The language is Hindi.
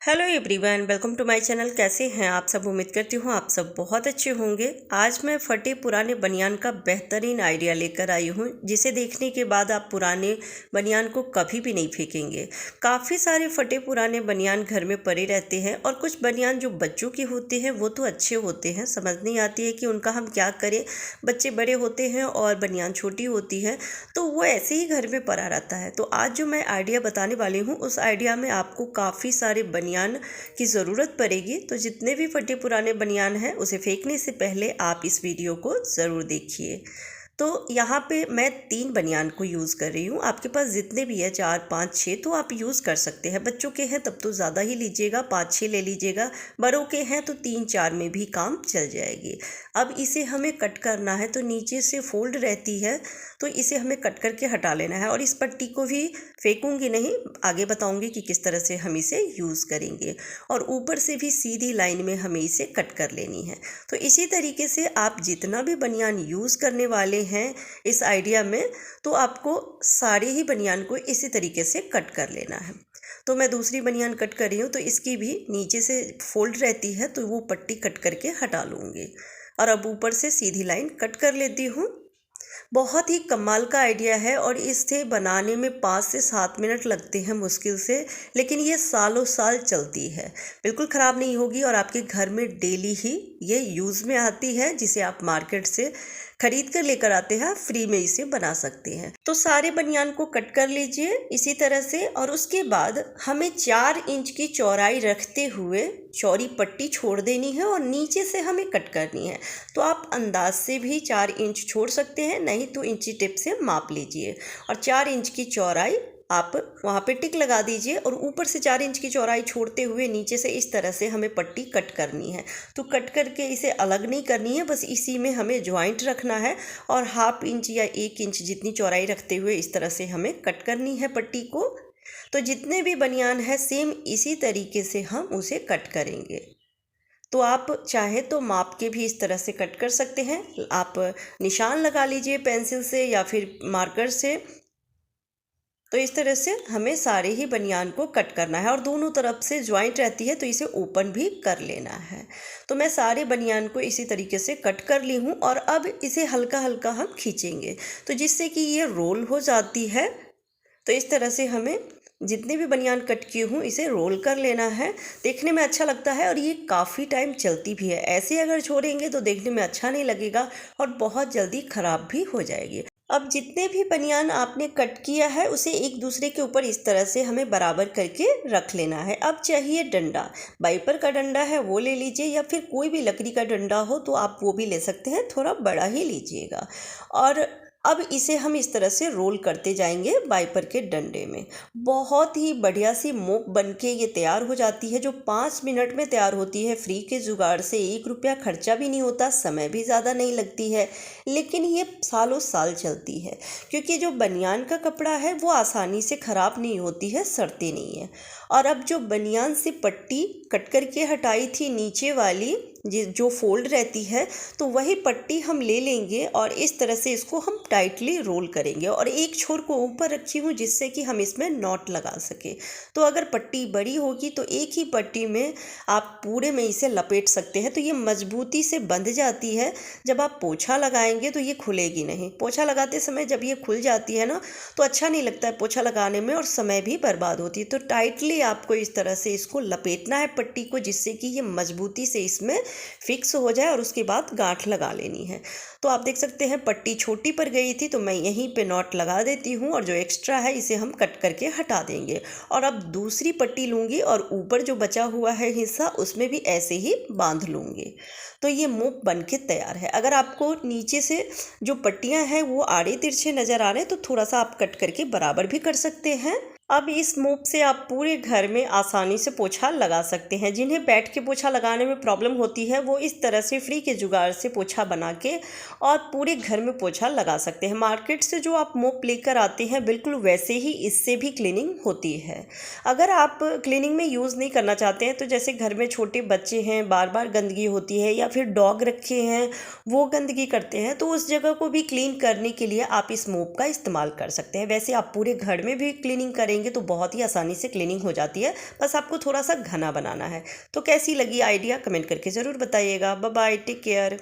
Hello everyone, welcome to my channel. कैसे हैं आप सब? उम्मीद करती हूँ आप सब बहुत अच्छे होंगे। आज मैं फटे पुराने बनियान का बेहतरीन आइडिया लेकर आई हूँ, जिसे देखने के बाद आप पुराने बनियान को कभी भी नहीं फेंकेंगे। काफ़ी सारे फटे पुराने बनियान घर में पड़े रहते हैं और कुछ बनियान जो बच्चों की होते हैं वो तो अच्छे होते हैं, समझ नहीं आती है कि उनका हम क्या करें। बच्चे बड़े होते हैं और बनियान छोटी होती है तो वो ऐसे ही घर में पड़ा रहता है। तो आज जो मैं आइडिया बताने वाली हूँ उस आइडिया में आपको काफ़ी सारे बनियान की ज़रूरत पड़ेगी। तो जितने भी फटे पुराने बनियान हैं उसे फेंकने से पहले आप इस वीडियो को ज़रूर देखिए। तो यहाँ पे मैं 3 बनियान को यूज़ कर रही हूँ। आपके पास जितने भी है 4, 5, 6 तो आप यूज़ कर सकते हैं। बच्चों के हैं तब तो ज़्यादा ही लीजिएगा, 5-6 ले लीजिएगा। बड़ों के हैं तो 3-4 में भी काम चल जाएगी। अब इसे हमें कट करना है, तो नीचे से फोल्ड रहती है तो इसे हमें कट करके हटा लेना है। और इस पट्टी को भी फेंकूंगी नहीं, आगे बताऊंगी कि किस तरह से हम इसे यूज़ करेंगे। और ऊपर से भी सीधी लाइन में हमें इसे कट कर लेनी है। तो इसी तरीके से आप जितना भी बनियान यूज़ करने वाले हैं इस आइडिया में, तो आपको सारे ही बनियान को इसी तरीके से कट कर लेना है। तो मैं दूसरी बनियान कट कर रही हूँ, तो इसकी भी नीचे से फोल्ड रहती है तो वो पट्टी कट करके हटा लूँगी। और अब ऊपर से सीधी लाइन कट कर लेती हूँ। बहुत ही कमाल का आइडिया है और इसे बनाने में 5 से 7 मिनट लगते हैं मुश्किल से, लेकिन ये सालों साल चलती है, बिल्कुल ख़राब नहीं होगी और आपके घर में डेली ही ये यूज़ में आती है। जिसे आप मार्केट से खरीद कर लेकर आते हैं, फ्री में इसे बना सकते हैं। तो सारे बनियान को कट कर लीजिए इसी तरह से। और उसके बाद हमें 4 इंच की चौड़ाई रखते हुए चौड़ी पट्टी छोड़ देनी है और नीचे से हमें कट करनी है। तो आप अंदाज से भी 4 इंच छोड़ सकते हैं, नहीं तो इंची टेप से माप लीजिए। और 4 इंच की चौड़ाई आप वहाँ पे टिक लगा दीजिए और ऊपर से 4 इंच की चौड़ाई छोड़ते हुए नीचे से इस तरह से हमें पट्टी कट करनी है। तो कट करके इसे अलग नहीं करनी है, बस इसी में हमें ज्वाइंट रखना है। और ½ इंच या 1 इंच जितनी चौड़ाई रखते हुए इस तरह से हमें कट करनी है पट्टी को। तो जितने भी बनियान है सेम इसी तरीके से हम उसे कट करेंगे। तो आप चाहे तो माप के भी इस तरह से कट कर सकते हैं। आप निशान लगा लीजिए पेंसिल से या फिर मार्कर से। तो इस तरह से हमें सारे ही बनियान को कट करना है और दोनों तरफ से ज्वाइंट रहती है तो इसे ओपन भी कर लेना है। तो मैं सारे बनियान को इसी तरीके से कट कर ली हूँ और अब इसे हल्का हल्का हम खींचेंगे तो जिससे कि ये रोल हो जाती है। तो इस तरह से हमें जितने भी बनियान कट किए हूँ इसे रोल कर लेना है। देखने में अच्छा लगता है और ये काफ़ी टाइम चलती भी है। ऐसे अगर छोड़ेंगे तो देखने में अच्छा नहीं लगेगा और बहुत जल्दी ख़राब भी हो जाएगी। अब जितने भी बनियान आपने कट किया है उसे एक दूसरे के ऊपर इस तरह से हमें बराबर करके रख लेना है। अब चाहिए डंडा। वाइपर का डंडा है वो ले लीजिए या फिर कोई भी लकड़ी का डंडा हो तो आप वो भी ले सकते हैं, थोड़ा बड़ा ही लीजिएगा। और अब इसे हम इस तरह से रोल करते जाएंगे वाइपर के डंडे में। बहुत ही बढ़िया सी मोप बनके ये तैयार हो जाती है, जो 5 मिनट में तैयार होती है। फ्री के जुगाड़ से 1 रुपया खर्चा भी नहीं होता, समय भी ज़्यादा नहीं लगती है, लेकिन ये सालों साल चलती है क्योंकि जो बनियान का कपड़ा है वो आसानी से ख़राब नहीं होती है, सड़ती नहीं है। और अब जो बनियान से पट्टी कट करके हटाई थी नीचे वाली जो फोल्ड रहती है, तो वही पट्टी हम ले लेंगे और इस तरह से इसको हम टाइटली रोल करेंगे और एक छोर को ऊपर रखी हूँ जिससे कि हम इसमें नॉट लगा सके। तो अगर पट्टी बड़ी होगी तो एक ही पट्टी में आप पूरे में इसे लपेट सकते हैं, तो ये मजबूती से बंध जाती है। जब आप पोछा लगाएंगे तो ये खुलेगी नहीं। पोछा लगाते समय जब ये खुल जाती है ना तो अच्छा नहीं लगता है पोछा लगाने में और समय भी बर्बाद होती है। तो टाइटली आपको इस तरह से इसको लपेटना है पट्टी को, जिससे कि ये मजबूती से इसमें फिक्स हो जाए और उसके बाद गांठ लगा लेनी है। तो आप देख सकते हैं पट्टी छोटी पड़ गई थी तो मैं यहीं पे नॉट लगा देती हूँ और जो एक्स्ट्रा है इसे हम कट करके हटा देंगे। और अब दूसरी पट्टी लूँगी और ऊपर जो बचा हुआ है हिस्सा उसमें भी ऐसे ही बांध लूँगी। तो ये मोप बन के तैयार है। अगर आपको नीचे से जो पट्टियाँ हैं वो आड़े तिरछे नज़र आ रहे हैं तो थोड़ा सा आप कट करके बराबर भी कर सकते हैं। अब इस मोप से आप पूरे घर में आसानी से पोछा लगा सकते हैं। जिन्हें बैठ के पोछा लगाने में प्रॉब्लम होती है वो इस तरह से फ्री के जुगाड़ से पोछा बना के और पूरे घर में पोछा लगा सकते हैं। मार्केट से जो आप मोप लेकर आते हैं बिल्कुल वैसे ही इससे भी क्लीनिंग होती है। अगर आप क्लीनिंग में यूज़ नहीं करना चाहते हैं तो जैसे घर में छोटे बच्चे हैं, बार बार गंदगी होती है, या फिर डॉग रखे हैं वो गंदगी करते हैं, तो उस जगह को भी क्लीन करने के लिए आप इस मोप का इस्तेमाल कर सकते हैं। वैसे आप पूरे घर में भी क्लीनिंग करेंगे लेंगे तो बहुत ही आसानी से क्लीनिंग हो जाती है। बस आपको थोड़ा सा घना बनाना है। तो कैसी लगी आइडिया कमेंट करके ज़रूर बताइएगा। Bye bye, take care.